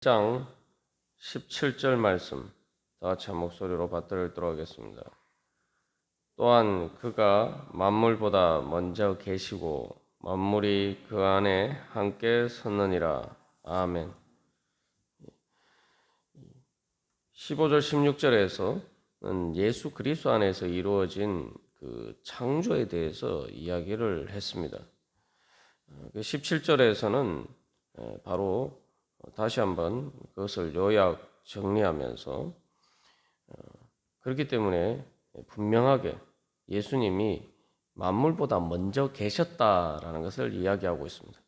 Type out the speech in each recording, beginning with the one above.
장 17절 말씀 다 같이 한 목소리로 받들도록 하겠습니다. 또한 그가 만물보다 먼저 계시고 만물이 그 안에 함께 섰느니라. 아멘. 15절 16절에서는 예수 그리스도 안에서 이루어진 그 창조에 대해서 이야기를 했습니다. 17절에서는 바로 다시 한번 그것을 요약 정리하면서 그렇기 때문에 분명하게 예수님이 만물보다 먼저 계셨다라는 것을 이야기하고 있습니다.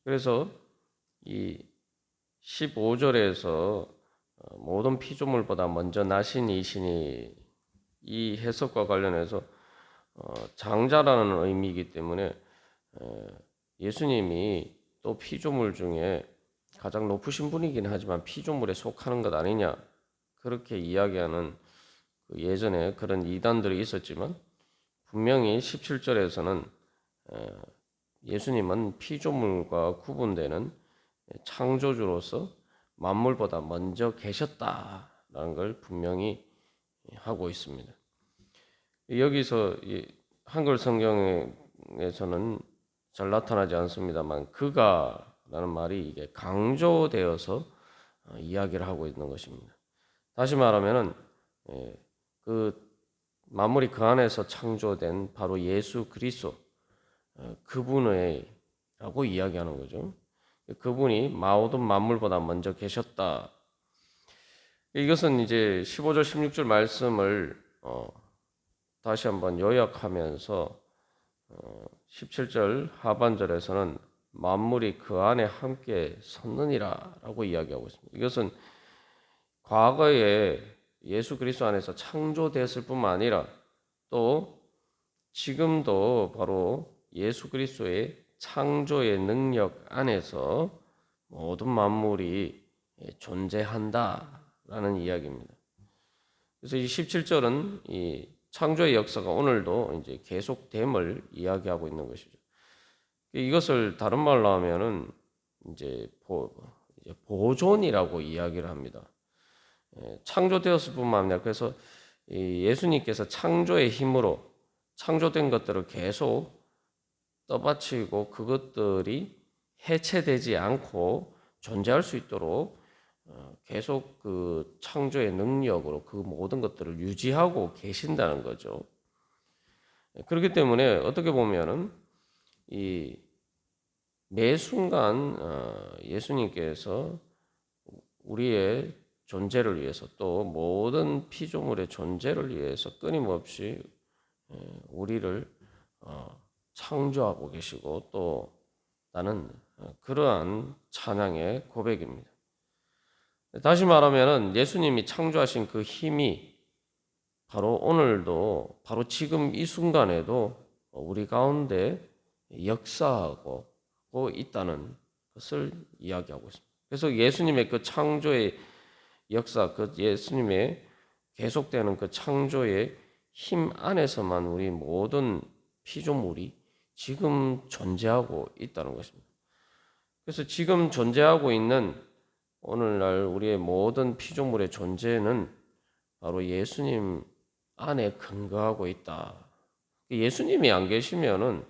그래서 이 15절에서 모든 피조물보다 먼저 나신 이신이 이 해석과 관련해서 장자라는 의미이기 때문에 예수님이 또 피조물 중에 가장 높으신 분이긴 하지만 피조물에 속하는 것 아니냐 그렇게 이야기하는 예전에 그런 이단들이 있었지만 분명히 17절에서는 예수님은 피조물과 구분되는 창조주로서 만물보다 먼저 계셨다라는 걸 분명히 하고 있습니다. 여기서 한글 성경에서는 잘 나타나지 않습니다만 그가라는 말이 이게 강조되어서 이야기를 하고 있는 것입니다. 다시 말하면은 그 만물이 그 안에서 창조된 바로 예수 그리스도 그분의라고 이야기하는 거죠. 그분이 모든 만물보다 먼저 계셨다. 이것은 이제 15절 16절 말씀을 다시 한번 요약하면서 17절 하반절에서는 만물이 그 안에 함께 섰느니라라고 이야기하고 있습니다. 이것은 과거에 예수 그리스도 안에서 창조되었을 뿐만 아니라 또 지금도 바로 예수 그리스도의 창조의 능력 안에서 모든 만물이 존재한다라는 이야기입니다. 그래서 이 17절은 이 창조의 역사가 오늘도 이제 계속됨을 이야기하고 있는 것이죠. 이것을 다른 말로 하면은 이제 보존이라고 이야기를 합니다. 창조되었을 뿐만 아니라 그래서 예수님께서 창조의 힘으로 창조된 것들을 계속 떠받치고 그것들이 해체되지 않고 존재할 수 있도록 계속 그 창조의 능력으로 그 모든 것들을 유지하고 계신다는 거죠. 그렇기 때문에 어떻게 보면은 이 매 순간 예수님께서 우리의 존재를 위해서 또 모든 피조물의 존재를 위해서 끊임없이 우리를 창조하고 계시고 또 나는 그러한 찬양의 고백입니다. 다시 말하면 예수님이 창조하신 그 힘이 바로 오늘도 바로 지금 이 순간에도 우리 가운데 역사하고 있다는 것을 이야기하고 있습니다. 그래서 예수님의 그 창조의 역사, 그 예수님의 계속되는 그 창조의 힘 안에서만 우리 모든 피조물이 지금 존재하고 있다는 것입니다. 그래서 지금 존재하고 있는 오늘날 우리의 모든 피조물의 존재는 바로 예수님 안에 근거하고 있다. 예수님이 안 계시면은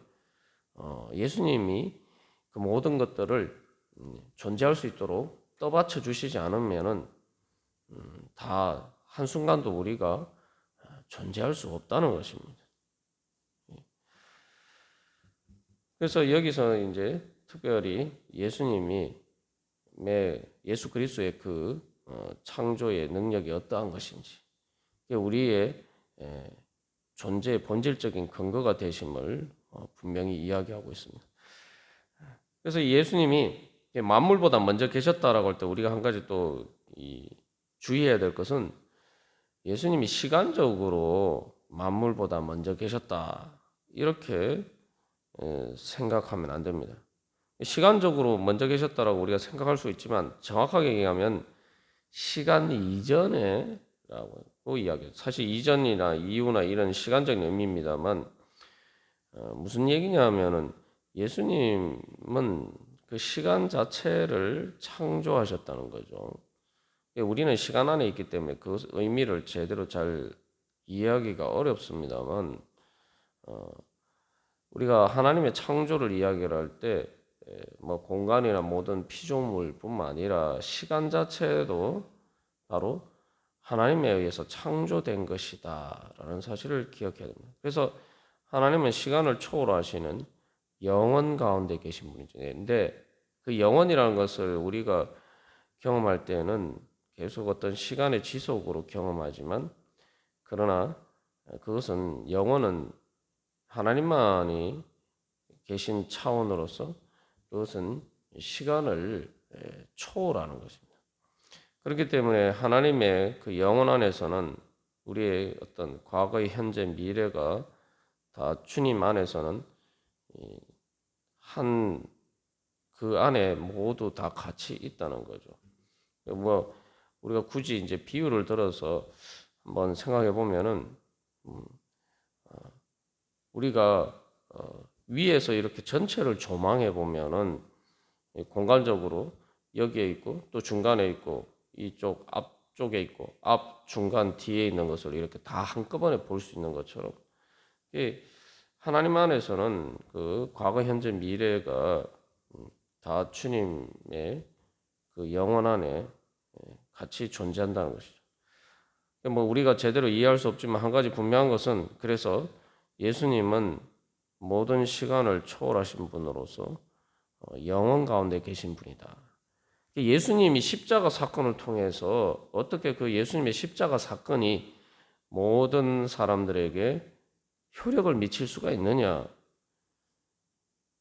예수님이 그 모든 것들을 존재할 수 있도록 떠받쳐 주시지 않으면은 다 한순간도 우리가 존재할 수 없다는 것입니다. 그래서 여기서 이제 특별히 예수님이 예수 그리스도의 그 창조의 능력이 어떠한 것인지 우리의 존재의 본질적인 근거가 되심을 분명히 이야기하고 있습니다. 그래서 예수님이 만물보다 먼저 계셨다라고 할 때 우리가 한 가지 또 주의해야 될 것은 예수님이 시간적으로 만물보다 먼저 계셨다 이렇게 생각하면 안 됩니다. 시간적으로 먼저 계셨다라고 우리가 생각할 수 있지만 정확하게 얘기하면 시간 이전에라고 이야기해요. 사실 이전이나 이후나 이런 시간적인 의미입니다만 무슨 얘기냐 하면은 예수님은 그 시간 자체를 창조하셨다는 거죠. 우리는 시간 안에 있기 때문에 그 의미를 제대로 잘 이해하기가 어렵습니다만, 우리가 하나님의 창조를 이야기를 할 때 뭐 공간이나 모든 피조물뿐만 아니라 시간 자체도 바로 하나님에 의해서 창조된 것이다라는 사실을 기억해야 됩니다. 그래서 하나님은 시간을 초월하시는 영원 가운데 계신 분이죠. 근데 그 영원이라는 것을 우리가 경험할 때는 계속 어떤 시간의 지속으로 경험하지만, 그러나 그것은 영원은 하나님만이 계신 차원으로서 그것은 시간을 초월하는 것입니다. 그렇기 때문에 하나님의 그 영원 안에서는 우리의 어떤 과거의 현재 미래가 다 주님 안에서는 한 그 안에 모두 다 같이 있다는 거죠. 뭐 우리가 굳이 이제 비유를 들어서 한번 생각해 보면은 우리가 위에서 이렇게 전체를 조망해 보면은 공간적으로 여기에 있고 또 중간에 있고 이쪽 앞쪽에 있고 앞 중간 뒤에 있는 것을 이렇게 다 한꺼번에 볼 수 있는 것처럼, 하나님 안에서는 그 과거 현재 미래가 다 주님의 그 영원 안에 같이 존재한다는 것이죠. 뭐 우리가 제대로 이해할 수 없지만 한 가지 분명한 것은, 그래서 예수님은 모든 시간을 초월하신 분으로서 영원 가운데 계신 분이다. 예수님이 십자가 사건을 통해서 어떻게 그 예수님의 십자가 사건이 모든 사람들에게 효력을 미칠 수가 있느냐?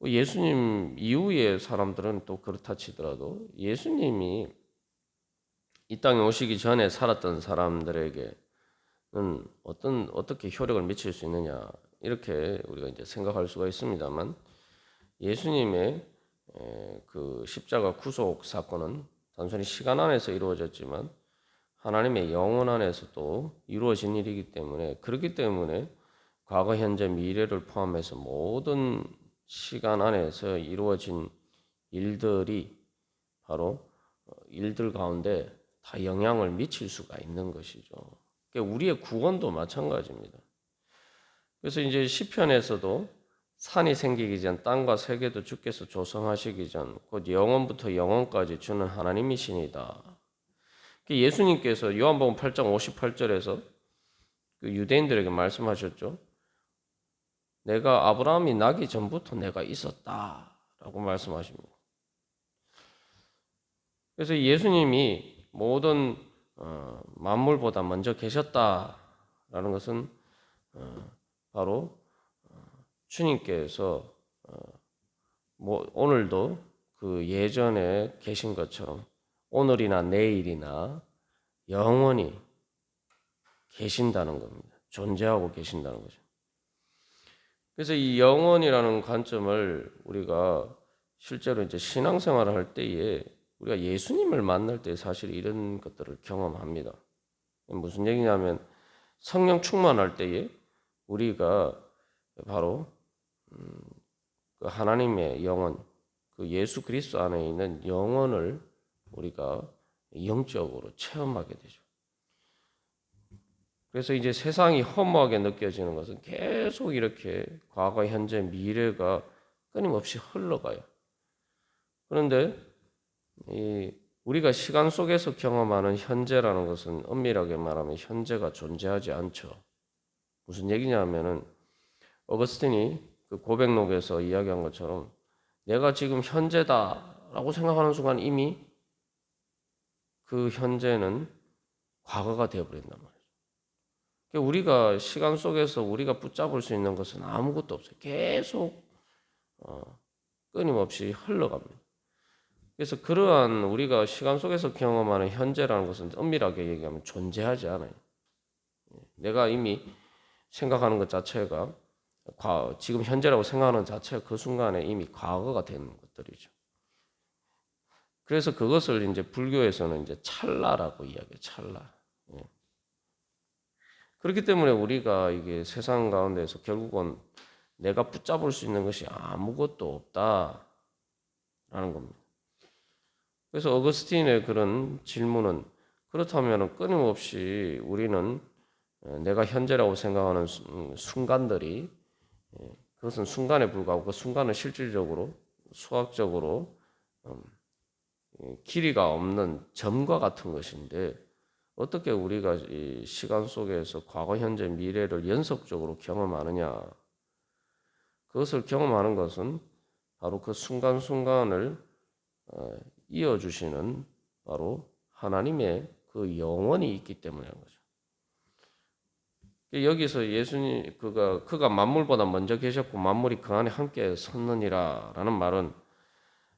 예수님 이후의 사람들은 또 그렇다 치더라도 예수님이 이 땅에 오시기 전에 살았던 사람들에게는 어떻게 효력을 미칠 수 있느냐, 이렇게 우리가 이제 생각할 수가 있습니다만, 예수님의 그 십자가 구속 사건은 단순히 시간 안에서 이루어졌지만 하나님의 영혼 안에서도 이루어진 일이기 때문에, 그렇기 때문에 과거, 현재, 미래를 포함해서 모든 시간 안에서 이루어진 일들이 바로 일들 가운데 다 영향을 미칠 수가 있는 것이죠. 우리의 구원도 마찬가지입니다. 그래서 이제 시편에서도 산이 생기기 전 땅과 세계도 주께서 조성하시기 전 곧 영원부터 영원까지 주는 하나님이시니다. 예수님께서 요한복음 8장 58절에서 그 유대인들에게 말씀하셨죠. 내가 아브라함이 나기 전부터 내가 있었다라고 말씀하십니다. 그래서 예수님이 모든 만물보다 먼저 계셨다라는 것은 바로 주님께서 오늘도 그 예전에 계신 것처럼 오늘이나 내일이나 영원히 계신다는 겁니다. 존재하고 계신다는 거죠. 그래서 이 영원이라는 관점을 우리가 실제로 이제 신앙생활을 할 때에 우리가 예수님을 만날 때 사실 이런 것들을 경험합니다. 무슨 얘기냐면 성령 충만할 때에 우리가 바로 그 하나님의 영혼, 그 예수 그리스도 안에 있는 영혼을 우리가 영적으로 체험하게 되죠. 그래서 이제 세상이 허무하게 느껴지는 것은 계속 이렇게 과거, 현재, 미래가 끊임없이 흘러가요. 그런데 우리가 시간 속에서 경험하는 현재라는 것은 엄밀하게 말하면 현재가 존재하지 않죠. 무슨 얘기냐면은 어거스틴이 그 고백록에서 이야기한 것처럼 내가 지금 현재다라고 생각하는 순간 이미 그 현재는 과거가 되어버린단 말이에요. 우리가 시간 속에서 우리가 붙잡을 수 있는 것은 아무것도 없어요. 계속 끊임없이 흘러갑니다. 그래서 그러한 우리가 시간 속에서 경험하는 현재라는 것은 엄밀하게 얘기하면 존재하지 않아요. 내가 이미 생각하는 것 자체가 지금 현재라고 생각하는 자체가 그 순간에 이미 과거가 되는 것들이죠. 그래서 그것을 이제 불교에서는 이제 찰나라고 이야기해요. 찰나. 그렇기 때문에 우리가 이게 세상 가운데서 결국은 내가 붙잡을 수 있는 것이 아무것도 없다라고 겁니다. 그래서 어거스틴의 그런 질문은 그렇다면 끊임없이 우리는 내가 현재라고 생각하는 순간들이 그것은 순간에 불과하고 그 순간은 실질적으로 수학적으로 길이가 없는 점과 같은 것인데 어떻게 우리가 이 시간 속에서 과거, 현재, 미래를 연속적으로 경험하느냐? 그것을 경험하는 것은 바로 그 순간순간을 이어주시는 바로 하나님의 그 영원이 있기 때문이라는 거죠. 여기서 예수님 그가 만물보다 먼저 계셨고 만물이 그 안에 함께 섰느니라라는 말은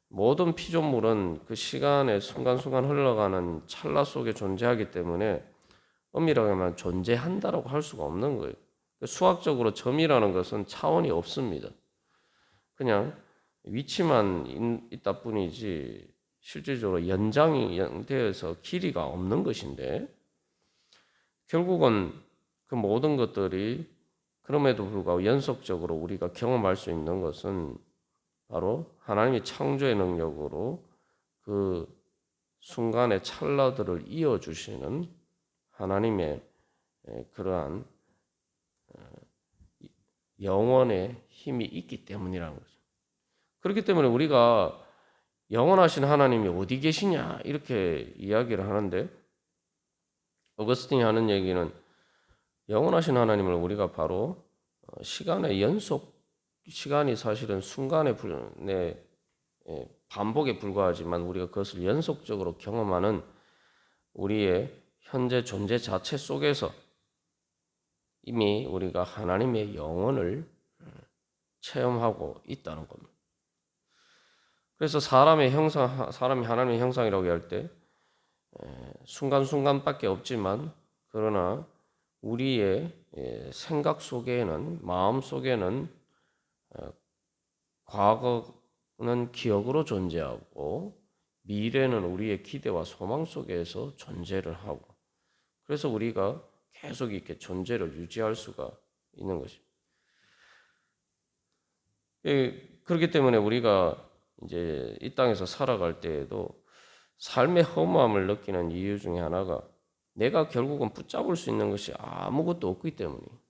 모든 피조물은 그 시간의 순간순간 흘러가는 찰나 속에 존재하기 때문에 엄밀하게 말하면 존재한다라고 할 수가 없는 거예요. 수학적으로 점이라는 것은 차원이 없습니다. 그냥 위치만 있다 뿐이지 실질적으로 연장이 되어서 길이가 없는 것인데 결국은 그 모든 것들이 그럼에도 불구하고 연속적으로 우리가 경험할 수 있는 것은 바로 하나님의 창조의 능력으로 그 순간의 찰나들을 이어주시는 하나님의 그러한 영원의 힘이 있기 때문이라는 거죠. 그렇기 때문에 우리가 영원하신 하나님이 어디 계시냐 이렇게 이야기를 하는데 어거스틴이 하는 얘기는 영원하신 하나님을 우리가 바로 시간의 연속, 시간이 사실은 순간의 반복에 불과하지만 우리가 그것을 연속적으로 경험하는 우리의 현재 존재 자체 속에서 이미 우리가 하나님의 영혼을 체험하고 있다는 겁니다. 그래서 사람이 하나님의 형상이라고 할 때 순간순간밖에 없지만 그러나 우리의 생각 속에는 마음 속에는 과거는 기억으로 존재하고 미래는 우리의 기대와 소망 속에서 존재를 하고 그래서 우리가 계속 이렇게 존재를 유지할 수가 있는 것입니다. 그렇기 때문에 우리가 이제 이 땅에서 살아갈 때에도 삶의 허무함을 느끼는 이유 중에 하나가 내가 결국은 붙잡을 수 있는 것이 아무것도 없기 때문이에요.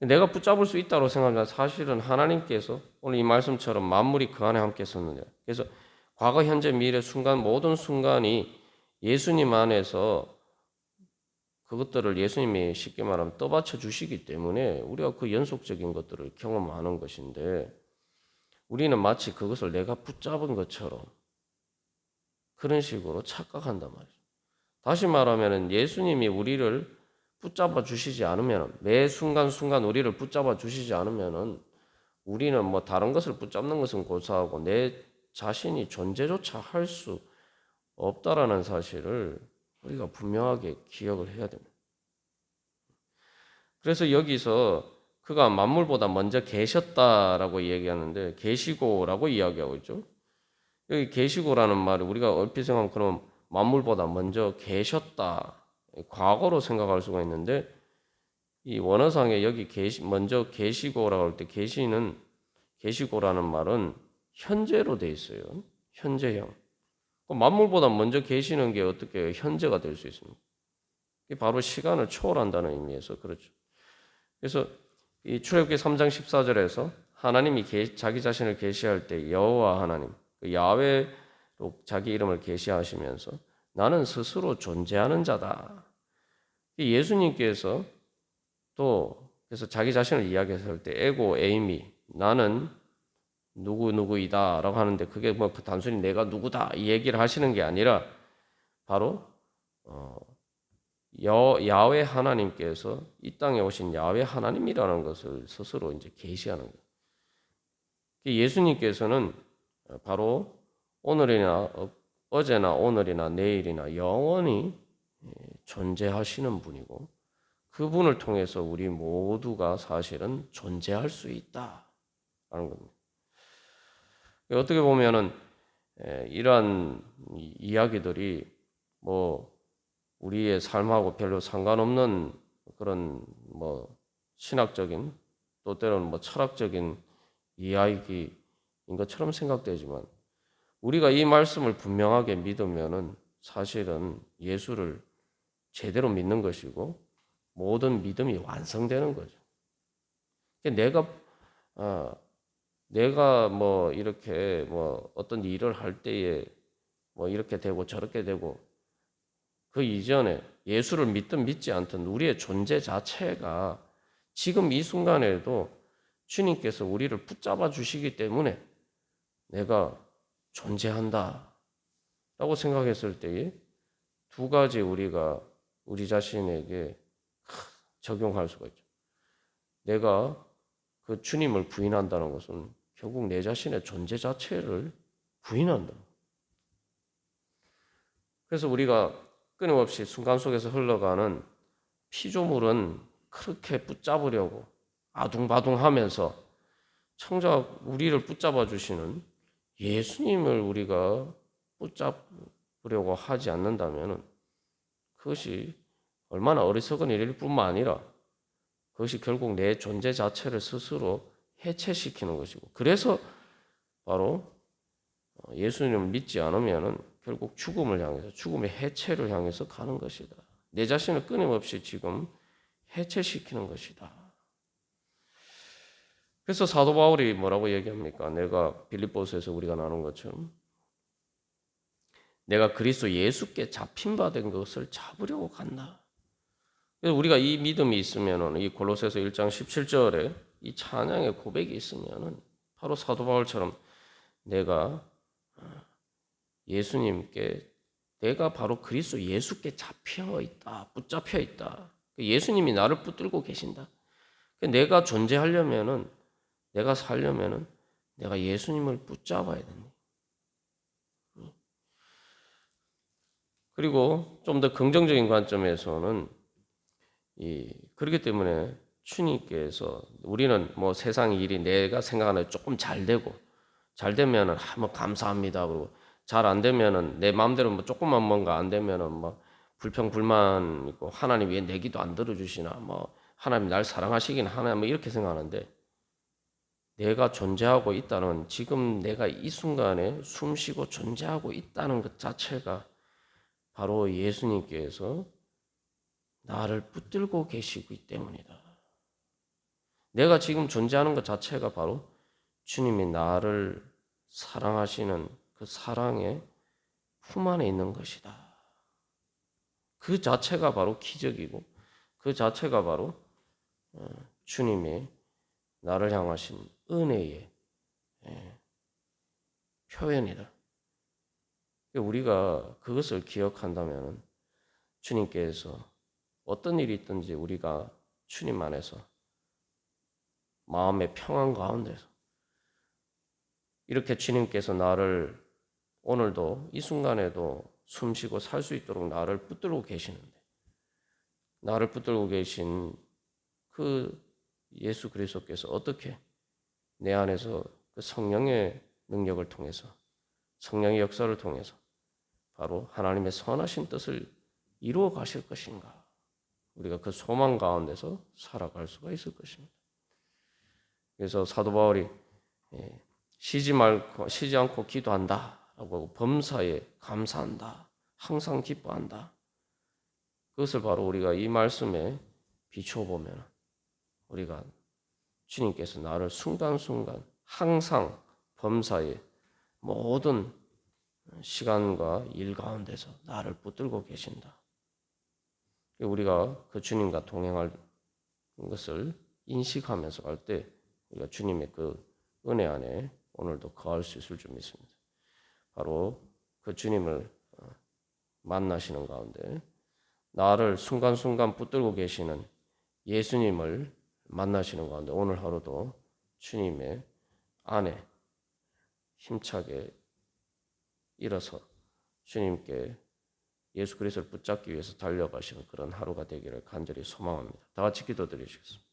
내가 붙잡을 수 있다고 생각하면 사실은 하나님께서 오늘 이 말씀처럼 만물이 그 안에 함께 섰느냐. 그래서 과거, 현재, 미래 순간 모든 순간이 예수님 안에서 그것들을 예수님이 쉽게 말하면 떠받쳐 주시기 때문에 우리가 그 연속적인 것들을 경험하는 것인데 우리는 마치 그것을 내가 붙잡은 것처럼 그런 식으로 착각한단 말이죠. 다시 말하면 예수님이 우리를 붙잡아 주시지 않으면 매 순간순간 우리를 붙잡아 주시지 않으면 우리는 뭐 다른 것을 붙잡는 것은 고사하고 내 자신이 존재조차 할 수 없다라는 사실을 우리가 분명하게 기억을 해야 됩니다. 그래서 여기서 그가 만물보다 먼저 계셨다라고 얘기하는데 계시고라고 이야기하고 있죠. 여기 계시고라는 말을 우리가 얼핏 생각하면 그럼 만물보다 먼저 계셨다. 과거로 생각할 수가 있는데 이 원어상에 여기 먼저 계시고라고 할 때 계시고라는 말은 현재로 돼 있어요. 현재형. 만물보다 먼저 계시는 게 어떻게 현재가 될 수 있습니까? 이게 바로 시간을 초월한다는 의미에서 그렇죠. 그래서 이 출애굽기 3장 14절에서 하나님이 자기 자신을 계시할 때 여호와 하나님, 야훼로 자기 이름을 계시하시면서 나는 스스로 존재하는 자다. 예수님께서 또 그래서 자기 자신을 이야기했을 때 에고 에이미 나는 누구이다라고 하는데 그게 뭐 단순히 내가 누구다 이 얘기를 하시는 게 아니라 바로 야훼 하나님께서 이 땅에 오신 야훼 하나님이라는 것을 스스로 이제 계시하는 거예요. 예수님께서는 바로 오늘이나 어제나 오늘이나 내일이나 영원히 존재하시는 분이고 그분을 통해서 우리 모두가 사실은 존재할 수 있다라는 겁니다. 어떻게 보면은 이러한 이야기들이 뭐 우리의 삶하고 별로 상관없는 그런 뭐 신학적인 또 때로는 뭐 철학적인 이야기일 것처럼 생각되지만 우리가 이 말씀을 분명하게 믿으면은 사실은 예수를 제대로 믿는 것이고 모든 믿음이 완성되는 거죠. 내가 내가 뭐 이렇게 뭐 어떤 일을 할 때에 뭐 이렇게 되고 저렇게 되고 그 이전에 예수를 믿든 믿지 않든 우리의 존재 자체가 지금 이 순간에도 주님께서 우리를 붙잡아 주시기 때문에 내가 존재한다 라고 생각했을 때에 두 가지 우리가 우리 자신에게 적용할 수가 있죠. 내가 그 주님을 부인한다는 것은 결국 내 자신의 존재 자체를 부인한다. 그래서 우리가 끊임없이 순간 속에서 흘러가는 피조물은 그렇게 붙잡으려고 아둥바둥하면서 정작 우리를 붙잡아 주시는 예수님을 우리가 붙잡으려고 하지 않는다면 그것이 얼마나 어리석은 일일 뿐만 아니라 그것이 결국 내 존재 자체를 스스로 해체시키는 것이고 그래서 바로 예수님을 믿지 않으면 결국 죽음을 향해서 죽음의 해체를 향해서 가는 것이다. 내 자신을 끊임없이 지금 해체시키는 것이다. 그래서 사도 바울이 뭐라고 얘기합니까? 내가 빌립보서에서 우리가 나눈 것처럼 내가 그리스도 예수께 잡힌 바 된 것을 잡으려고 간다. 그래서 우리가 이 믿음이 있으면은 이 골로새서 1장 17절에 이 찬양의 고백이 있으면은 바로 사도 바울처럼 내가 예수님께 내가 바로 그리스도 예수께 잡혀 있다. 붙잡혀 있다. 예수님이 나를 붙들고 계신다. 내가 존재하려면은 내가 살려면은 내가 예수님을 붙잡아야 된다. 그리고 좀 더 긍정적인 관점에서는 그렇기 때문에 주님께서 우리는 뭐 세상 일이 내가 생각하는 조금 잘 되고 잘 되면은 뭐 감사합니다. 그리고 잘 안 되면은 내 마음대로 뭐 조금만 뭔가 안 되면은 뭐 불평 불만 있고 하나님 왜 내 기도 안 들어주시나 뭐 하나님 날 사랑하시긴 하나 뭐 이렇게 생각하는데 내가 존재하고 있다는 지금 내가 이 순간에 숨쉬고 존재하고 있다는 것 자체가 바로 예수님께서 나를 붙들고 계시기 때문이다. 내가 지금 존재하는 것 자체가 바로 주님이 나를 사랑하시는 그 사랑의 품 안에 있는 것이다. 그 자체가 바로 기적이고 그 자체가 바로 주님의 나를 향하신 은혜의 표현이다. 우리가 그것을 기억한다면 주님께서 어떤 일이 있든지 우리가 주님 안에서 마음의 평안 가운데서 이렇게 주님께서 나를 오늘도 이 순간에도 숨쉬고 살 수 있도록 나를 붙들고 계시는데 나를 붙들고 계신 그 예수 그리스도께서 어떻게 내 안에서 그 성령의 능력을 통해서 성령의 역사를 통해서 바로 하나님의 선하신 뜻을 이루어 가실 것인가? 우리가 그 소망 가운데서 살아갈 수가 있을 것입니다. 그래서 사도 바울이 쉬지 않고 기도한다라고 범사에 감사한다. 항상 기뻐한다. 그것을 바로 우리가 이 말씀에 비추어 보면 우리가 주님께서 나를 순간순간 항상 범사에 모든 시간과 일 가운데서 나를 붙들고 계신다. 우리가 그 주님과 동행할 것을 인식하면서 갈 때 우리가 주님의 그 은혜 안에 오늘도 거할 수 있을 줄 믿습니다. 바로 그 주님을 만나시는 가운데 나를 순간순간 붙들고 계시는 예수님을 만나시는 가운데 오늘 하루도 주님의 안에 힘차게 일어서 주님께 예수 그리스도를 붙잡기 위해서 달려가시는 그런 하루가 되기를 간절히 소망합니다. 다 같이 기도드리시겠습니다.